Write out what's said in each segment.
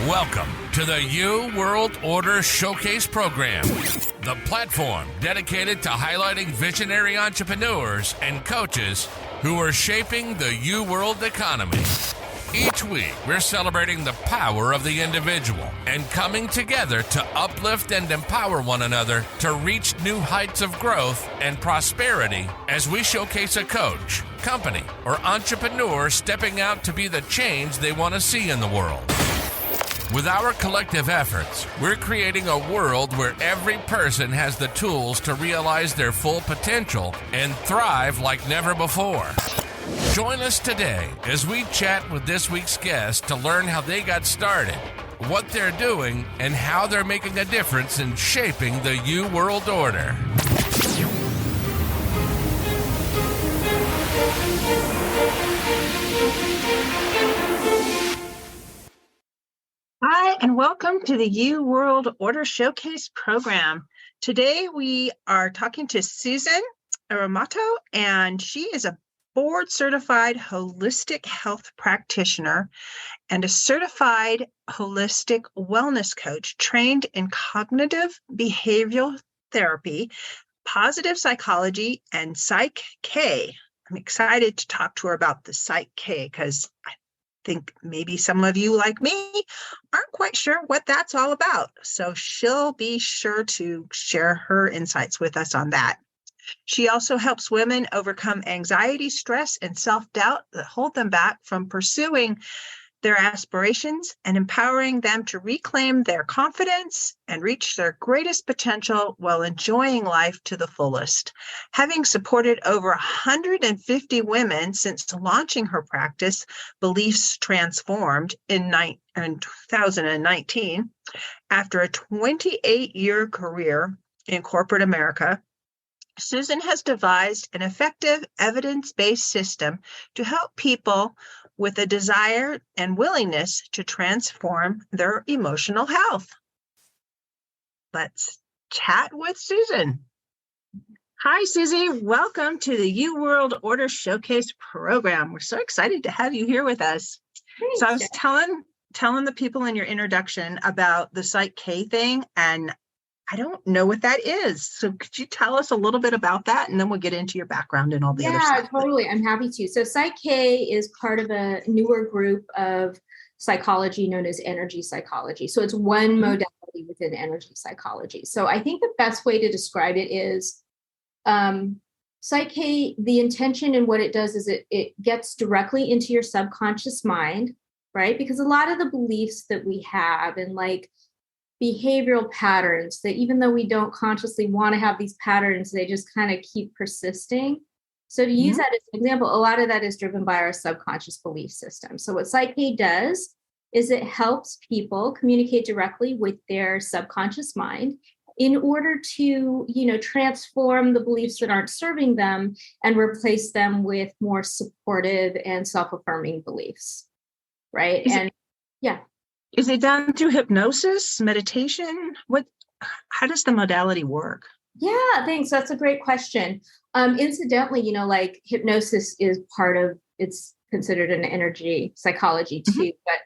Welcome to the U World Order Showcase Program, the platform dedicated to highlighting visionary entrepreneurs and coaches who are shaping the U World economy. Each week, we're celebrating the power of the individual and coming together to uplift and empower one another to reach new heights of growth and prosperity as we showcase a coach, company, or entrepreneur stepping out to be the change they want to see in the world. With our collective efforts, we're creating a world where every person has the tools to realize their full potential and thrive like never before. Join us today as we chat with this week's guest to learn how they got started, what they're doing, and how they're making a difference in shaping the U World Order. Hi, and welcome to the U World Order Showcase program. Today we are talking to Susan Uramoto, and she is a board-certified holistic health practitioner and a certified holistic wellness coach trained in cognitive behavioral therapy, positive psychology, and PSYCH-K. I'm excited to talk to her about the PSYCH-K because I think maybe some of you, like me, aren't quite sure what that's all about. So she'll be sure to share her insights with us on that. She also helps women overcome anxiety, stress, and self-doubt that hold them back from pursuing their aspirations and empowering them to reclaim their confidence and reach their greatest potential while enjoying life to the fullest. Having supported over 150 women since launching her practice, Beliefs Transformed, in 2019, after a 28-year career in corporate America, Susan has devised an effective evidence-based system to help people with a desire and willingness to transform their emotional health. Let's chat with Susan. Hi, Susie. Welcome to the U World Order Showcase program. We're so excited to have you here with us. Thanks. So I was telling the people in your introduction about the PSYCH-K thing, and I don't know what that is. So could you tell us a little bit about that? And then we'll get into your background and all the other stuff. Yeah, totally. I'm happy to. So PSYCH-K is part of a newer group of psychology known as energy psychology. So it's one modality within energy psychology. So I think the best way to describe it is PSYCH-K, the intention and what it does is it gets directly into your subconscious mind, right? Because a lot of the beliefs that we have and like behavioral patterns that even though we don't consciously want to have these patterns, they just kind of keep persisting. So to use that as an example, a lot of that is driven by our subconscious belief system. So what PSYCH-K does is it helps people communicate directly with their subconscious mind in order to, transform the beliefs that aren't serving them and replace them with more supportive and self-affirming beliefs, right? Is it done through hypnosis, meditation? How does the modality work? Yeah, thanks. That's a great question. Incidentally, like hypnosis is it's considered an energy psychology too, but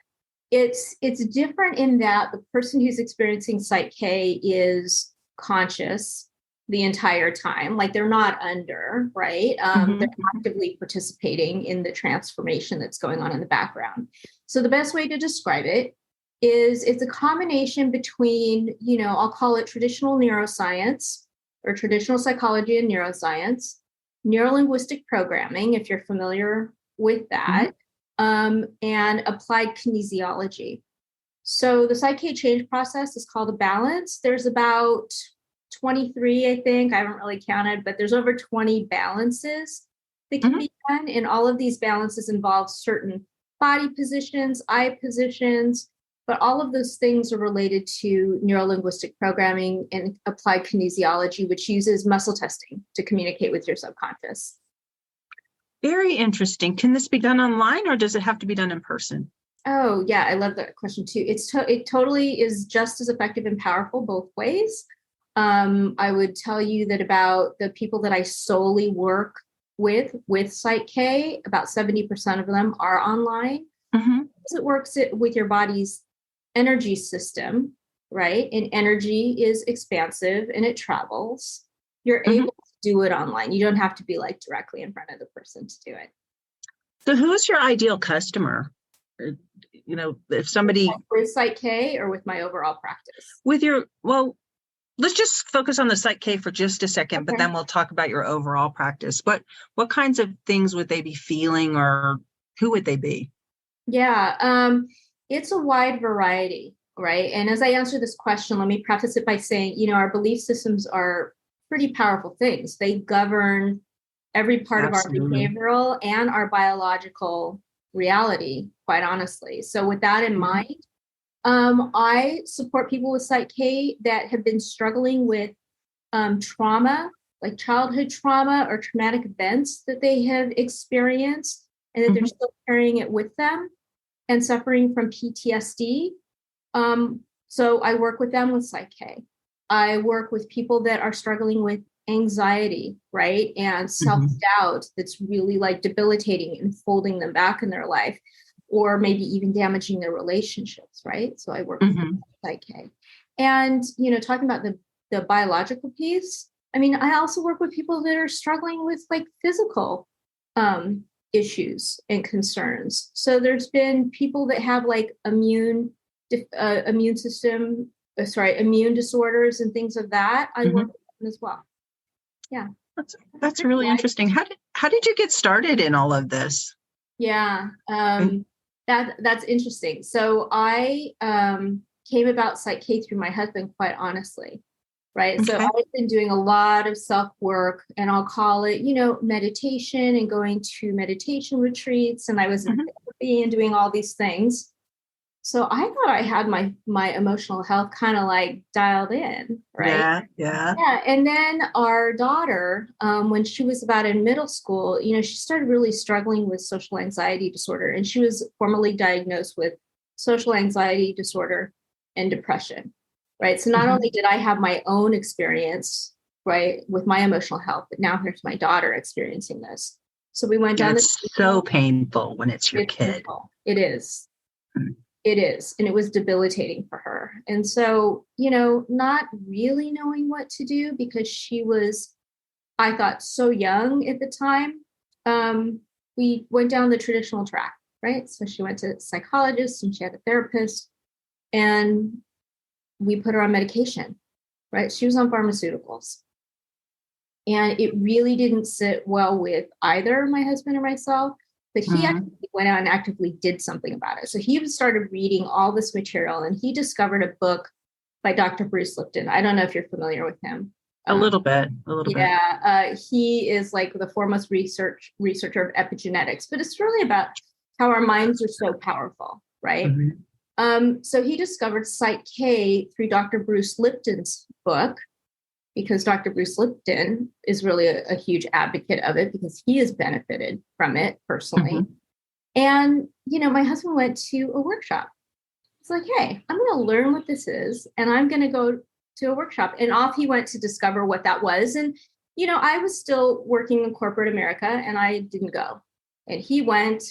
it's different in that the person who's experiencing PSYCH-K is conscious the entire time. Like they're not under, right? They're actively participating in the transformation that's going on in the background. So the best way to describe it is it's a combination between, I'll call it traditional neuroscience or traditional psychology and neuroscience, neurolinguistic programming, if you're familiar with that, and applied kinesiology. So the PSYCH-K change process is called a balance. There's about 23, I think. I haven't really counted, but there's over 20 balances that can be done. And all of these balances involve certain body positions, eye positions, but all of those things are related to neurolinguistic programming and applied kinesiology, which uses muscle testing to communicate with your subconscious. Very interesting. Can this be done online or does it have to be done in person? Oh, yeah. I love that question too. It totally is just as effective and powerful both ways. I would tell you that about the people that I solely work with PSYCH-K, about 70% of them are online. It works with your body's energy system, right? And energy is expansive and it travels. You're able to do it online. You don't have to be like directly in front of the person to do it. So who's your ideal customer? If somebody with PSYCH-K or with my overall practice? Let's just focus on the PSYCH-K for just a second, but then we'll talk about your overall practice. What kinds of things would they be feeling, or who would they be? Yeah, it's a wide variety, right? And as I answer this question, let me preface it by saying, our belief systems are pretty powerful things. They govern every part Absolutely. of our behavioral and our biological reality, quite honestly. So with that in mind, I support people with PSYCH-K that have been struggling with trauma, like childhood trauma or traumatic events that they have experienced, and that they're still carrying it with them and suffering from PTSD. So I work with them with PSYCH-K. I work with people that are struggling with anxiety, right? And self-doubt that's really like debilitating and holding them back in their life, or maybe even damaging their relationships, right? So I work with PSYCH-K. And, talking about the biological piece, I also work with people that are struggling with like physical issues and concerns. So there's been people that have like immune disorders and things of that. I work with them as well. Yeah. That's really interesting. How did you get started in all of this? Yeah. That's interesting. So I came about PSYCH-K through my husband, quite honestly, right? So I've been doing a lot of self-work, and I'll call it, meditation, and going to meditation retreats, and I was in therapy and doing all these things. So I thought I had my emotional health kind of like dialed in, right? Yeah. And then our daughter, when she was about in middle school, she started really struggling with social anxiety disorder, and she was formally diagnosed with social anxiety disorder and depression, right? So not only did I have my own experience, right, with my emotional health, but now here's my daughter experiencing this. So we went down. It's so painful when it's your kid. Painful. It is. It is. And it was debilitating for her. And so, not really knowing what to do, because she was, I thought, so young at the time. We went down the traditional track, right? So she went to a psychologist and she had a therapist, and we put her on medication, right? She was on pharmaceuticals. And it really didn't sit well with either my husband or myself. But he actually went out and actively did something about it. So he started reading all this material, and he discovered a book by Dr. Bruce Lipton. I don't know if you're familiar with him. A little bit. Yeah. He is like the foremost researcher of epigenetics, but it's really about how our minds are so powerful, right? So he discovered PSYCH-K through Dr. Bruce Lipton's book, because Dr. Bruce Lipton is really a huge advocate of it, because he has benefited from it personally. And, my husband went to a workshop. It's like, hey, I'm going to learn what this is, and I'm going to go to a workshop. And off he went to discover what that was. And, I was still working in corporate America, and I didn't go. And he went,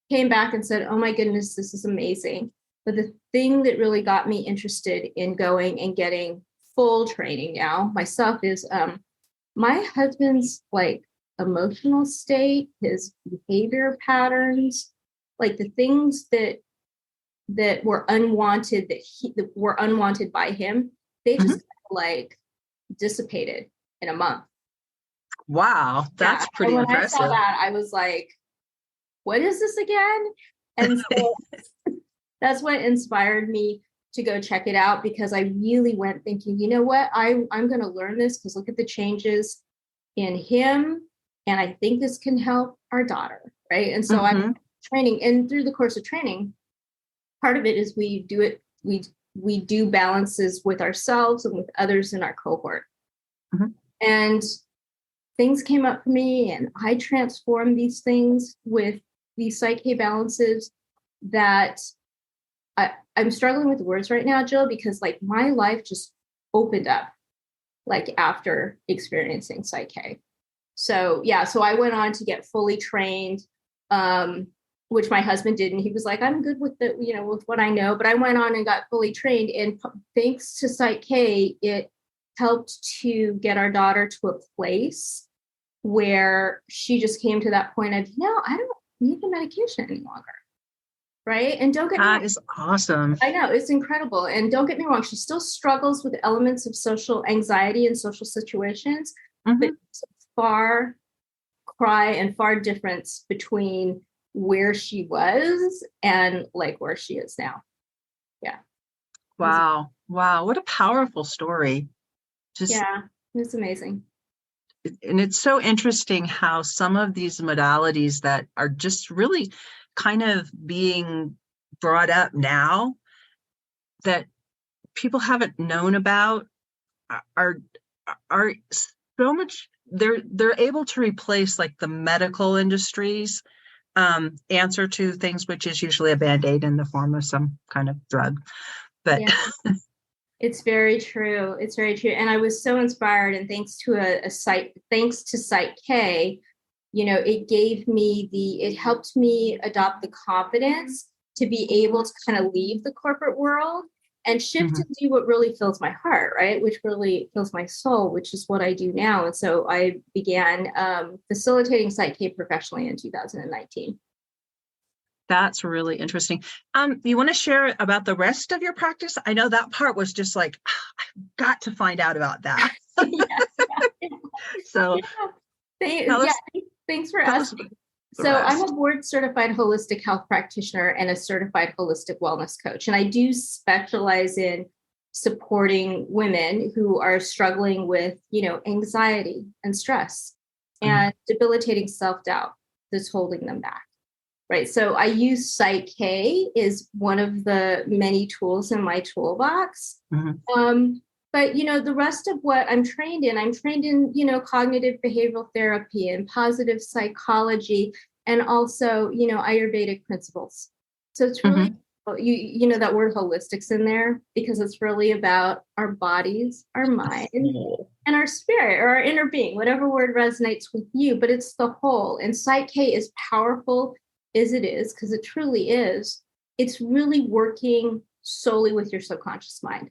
came back and said, oh my goodness, this is amazing. But the thing that really got me interested in going and getting full training now myself is my husband's like emotional state, his behavior patterns, like the things that were unwanted, that were unwanted by him, they just like dissipated in a month. Wow, that's pretty when impressive. I saw that, I was like, what is this again? And so that's what inspired me to go check it out, because I really went thinking, you know what, I'm going to learn this, because look at the changes in him, and I think this can help our daughter, right? And so I'm training, and through the course of training, part of it is we do balances with ourselves and with others in our cohort. And things came up for me, and I transformed these things with these PSYCH-K balances that I'm struggling with the words right now, Jill, because like my life just opened up like after experiencing PSYCH-K. So yeah, so I went on to get fully trained. which my husband did. And he was like, I'm good with the, with what I know, but I went on and got fully trained. And thanks to PSYCH-K, it helped to get our daughter to a place where she just came to that point of, I don't need the medication any longer. Right. And don't get me wrong. That is awesome. I know, it's incredible. And don't get me wrong, she still struggles with elements of social anxiety and social situations, but it's a far difference between where she was and like where she is now. Yeah. Wow. What a powerful story. It's amazing. And it's so interesting how some of these modalities that are just really kind of being brought up now that people haven't known about are so much, they're able to replace like the medical industry's answer to things, which is usually a Band-Aid in the form of some kind of drug. But it's very true. It's very true. And I was so inspired, and thanks to PSYCH-K, it helped me adopt the confidence to be able to kind of leave the corporate world and shift to do what really fills my heart, right? Which really fills my soul, which is what I do now. And so I began facilitating PSYCH-K professionally in 2019. That's really interesting. You want to share about the rest of your practice? I know that part was just like, I've got to find out about that. So thanks for asking. So I'm a board certified holistic health practitioner and a certified holistic wellness coach. And I do specialize in supporting women who are struggling with, anxiety and stress and debilitating self-doubt that's holding them back. Right. So I use PSYCH-K is one of the many tools in my toolbox. But, the rest of what I'm trained in, cognitive behavioral therapy and positive psychology, and also, Ayurvedic principles. So it's really, that word holistics in there, because it's really about our bodies, our mind, and our spirit or our inner being, whatever word resonates with you, but it's the whole. And PSYCH-K is powerful as it is, because it truly is. It's really working solely with your subconscious mind.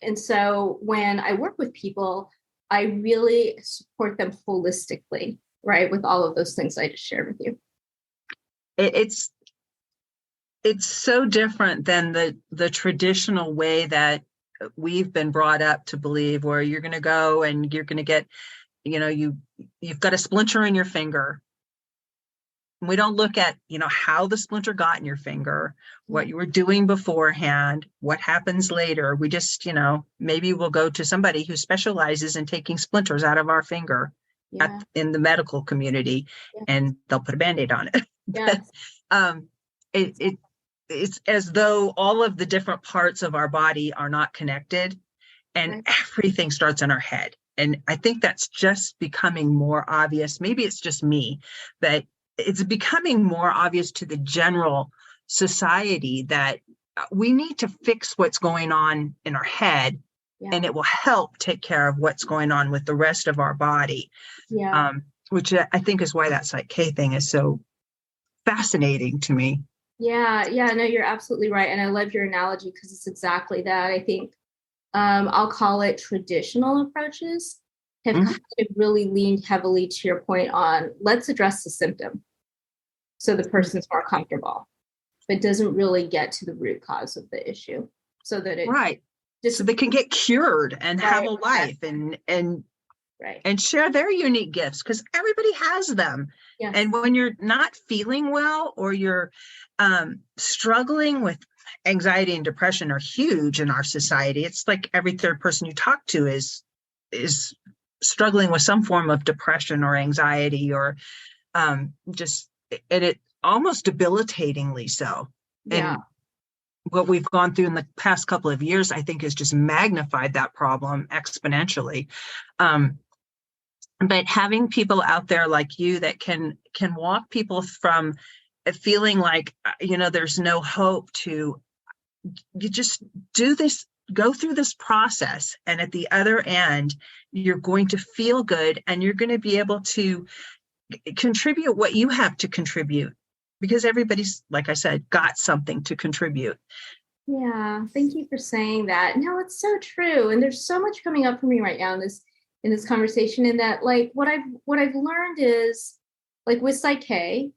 And so when I work with people, I really support them holistically, right? With all of those things I just shared with you. It's so different than the traditional way that we've been brought up to believe, where you're going to go and you're going to get, you've got a splinter in your finger. We don't look at, how the splinter got in your finger, what you were doing beforehand, what happens later. We just, maybe we'll go to somebody who specializes in taking splinters out of our finger in the medical community, and they'll put a Band-Aid on it. But, it's as though all of the different parts of our body are not connected, and everything starts in our head. And I think that's just becoming more obvious. Maybe it's just me, but it's becoming more obvious to the general society that we need to fix what's going on in our head, and it will help take care of what's going on with the rest of our body. Which I think is why that PSYCH-K thing is so fascinating to me. No, you're absolutely right. And I love your analogy, because it's exactly that. I think I'll call it traditional approaches have kind of really leaned heavily, to your point, on let's address the symptom so the person's more comfortable, but doesn't really get to the root cause of the issue, so that so they can get cured and have a life and share their unique gifts, because everybody has them. And when you're not feeling well, or you're struggling with anxiety and depression, are huge in our society. It's like every third person you talk to is struggling with some form of depression or anxiety, or and it almost debilitatingly so. And what we've gone through in the past couple of years, I think, has just magnified that problem exponentially. But having people out there like you that can walk people from feeling like, there's no hope, to you just do this, go through this process, and at the other end, you're going to feel good, and you're going to be able to contribute what you have to contribute because everybody's, like I said, got something to contribute. Yeah, thank you for saying that. No, it's so true. And there's so much coming up for me right now in this conversation. In that, like, what I've learned is, like, with PSYCH-K,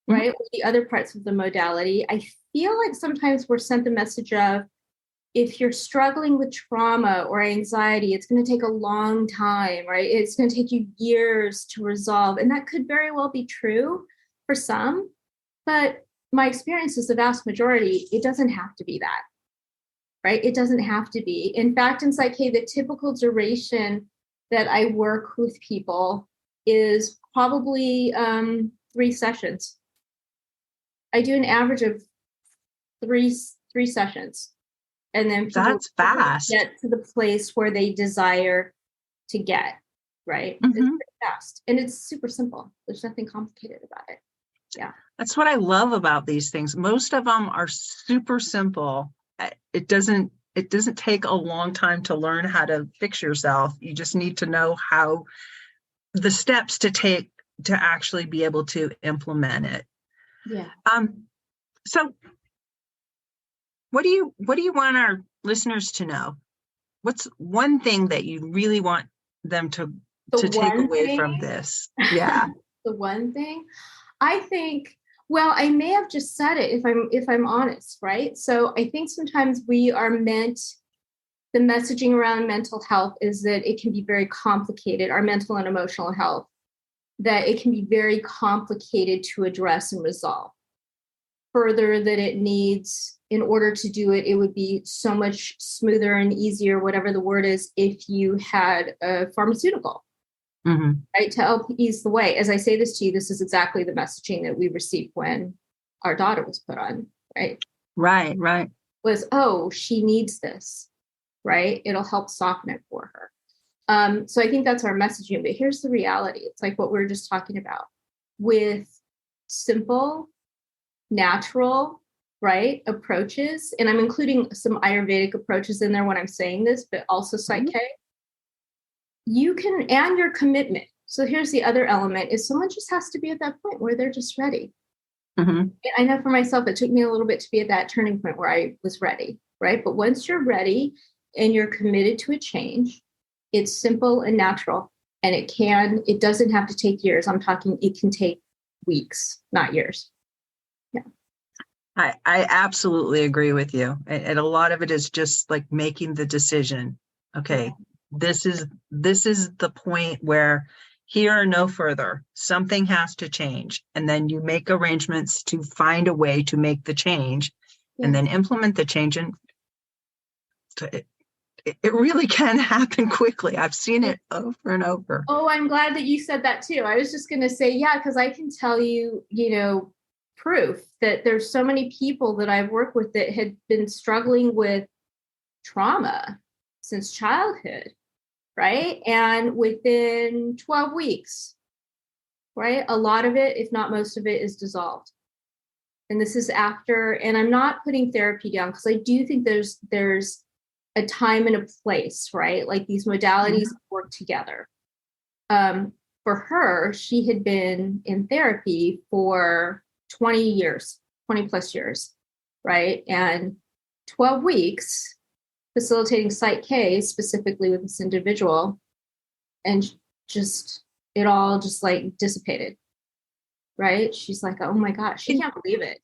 right, with the other parts of the modality, I feel like sometimes we're sent the message of, if you're struggling with trauma or anxiety, it's going to take a long time, right? It's going to take you years to resolve. And that could very well be true for some, but my experience is the vast majority, it doesn't have to be that, right? It doesn't have to be. In fact, in PSYCH-K, the typical duration that I work with people is probably 3 sessions. I do an average of three sessions. And then people That's fast. Get to the place where they desire to get, right? It's pretty fast. And it's super simple. There's nothing complicated about it. Yeah. That's what I love about these things. Most of them are super simple. It doesn't take a long time to learn how to fix yourself. You just need to know how the steps to take to actually be able to implement it. Yeah. So what do you want our listeners to know? What's one thing that you really want them to take away from this? Yeah. The one thing, I think, well, I may have just said it if I'm honest, right? So I think sometimes we are meant, the messaging around mental health is that it can be very complicated, our mental and emotional health, that it can be very complicated to address and resolve. Further, that it needs, in order to do it, it would be so much smoother and easier, whatever the word is, if you had a pharmaceutical, right, to help ease the way. As I say this to you, this is exactly the messaging that we received when our daughter was put on, right? Right. Was, oh, she needs this, right? It'll help soften it for her. So I think that's our messaging. But here's the reality. It's like what we were just talking about. With simple, natural, right, approaches, and I'm including some Ayurvedic approaches in there when I'm saying this, but also PSYCH-K, you can, and your commitment. So here's the other element, is someone just has to be at that point where they're just ready. I know for myself, it took me a little bit to be at that turning point where I was ready, right? But once you're ready and you're committed to a change, it's simple and natural, and it doesn't have to take years. I'm talking, it can take weeks, not years. I absolutely agree with you. And a lot of it is just like making the decision. Okay, this is the point where here or no further, something has to change. And then you make arrangements to find a way to make the change and then implement the change. And it really can happen quickly. I've seen it over and over. Oh, I'm glad that you said that too. I was just going to say, yeah, because I can tell you, proof that there's so many people that I've worked with that had been struggling with trauma since childhood, right? And within 12 weeks, right, a lot of it, if not most of it, is dissolved. And this is after, and I'm not putting therapy down because I do think there's a time and a place, right? Like these modalities work together. For her, she had been in therapy for 20 plus years, right? And 12 weeks facilitating PSYCH-K specifically with this individual, and just, it all just like dissipated, right? She's like, oh my gosh, she can't believe it.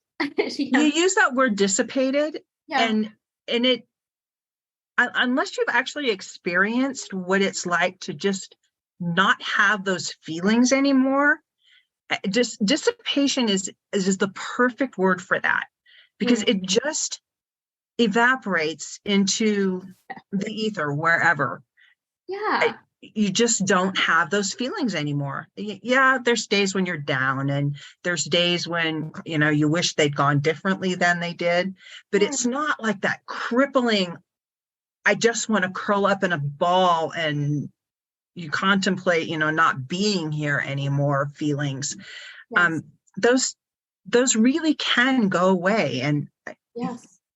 You use that word dissipated, and it, unless you've actually experienced what it's like to just not have those feelings anymore, just dissipation is the perfect word for that, because it just evaporates into the ether wherever. You just don't have those feelings anymore. Yeah, there's days when you're down, and there's days when you wish they'd gone differently than they did, but it's not like that crippling, I just want to curl up in a ball and you contemplate, not being here anymore feelings. Those really can go away. And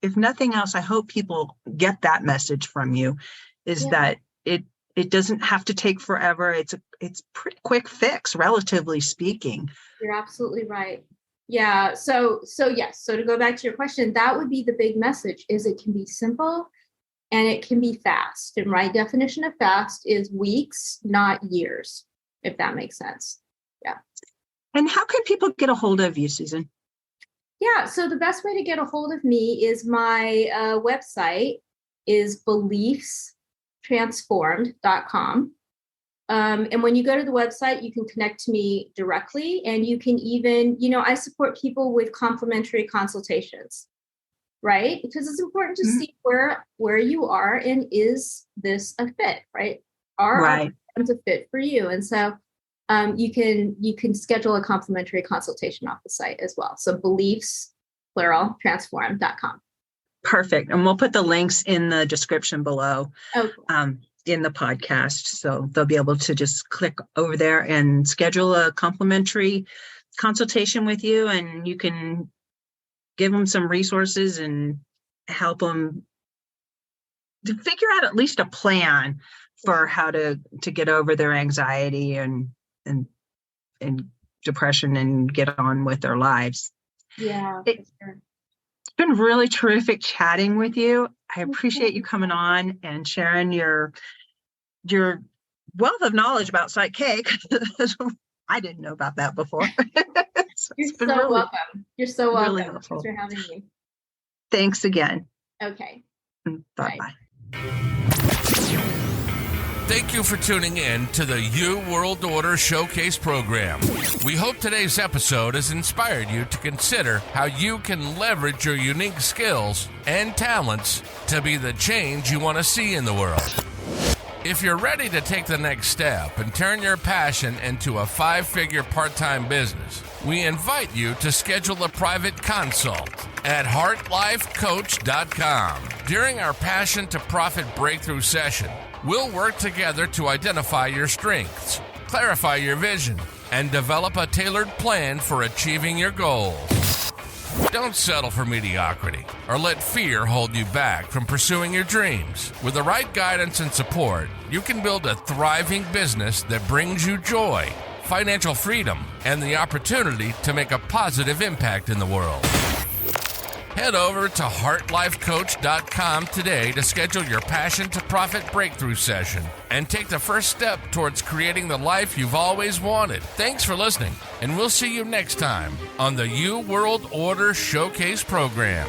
if nothing else, I hope people get that message from you, is that it doesn't have to take forever. It's pretty quick fix, relatively speaking. You're absolutely right. Yeah. So yes. So to go back to your question, that would be the big message: is it can be simple and it can be fast. And my definition of fast is weeks, not years, if that makes sense. Yeah. And how can people get a hold of you, Susan? Yeah. So the best way to get a hold of me is my website is beliefstransformed.com. And when you go to the website, you can connect to me directly, and you can even, I support people with complimentary consultations, right? Because it's important to see where you are and is this a fit, right? Are our programs a fit for you? And so you can schedule a complimentary consultation off the site as well. So beliefs, plural, transform.com. Perfect. And we'll put the links in the description below. Oh, cool. In the podcast. So they'll be able to just click over there and schedule a complimentary consultation with you, and you can give them some resources and help them to figure out at least a plan for how to get over their anxiety and depression and get on with their lives. Yeah. It's been really terrific chatting with you. I appreciate you coming on and sharing your wealth of knowledge about PSYCH-K, because I didn't know about that before. You're so welcome. You're so welcome. Really Thanks for having me. Thanks again. Okay. Bye-bye. Thank you for tuning in to the U World Order Showcase program. We hope today's episode has inspired you to consider how you can leverage your unique skills and talents to be the change you want to see in the world. If you're ready to take the next step and turn your passion into a 5-figure part-time business, we invite you to schedule a private consult at heartlifecoach.com. During our Passion to Profit Breakthrough session, we'll work together to identify your strengths, clarify your vision, and develop a tailored plan for achieving your goals. Don't settle for mediocrity or let fear hold you back from pursuing your dreams. With the right guidance and support, you can build a thriving business that brings you joy, financial freedom, and the opportunity to make a positive impact in the world. Head over to heartlifecoach.com today to schedule your Passion to Profit Breakthrough session and take the first step towards creating the life you've always wanted. Thanks for listening, and we'll see you next time on the U World Order Showcase program.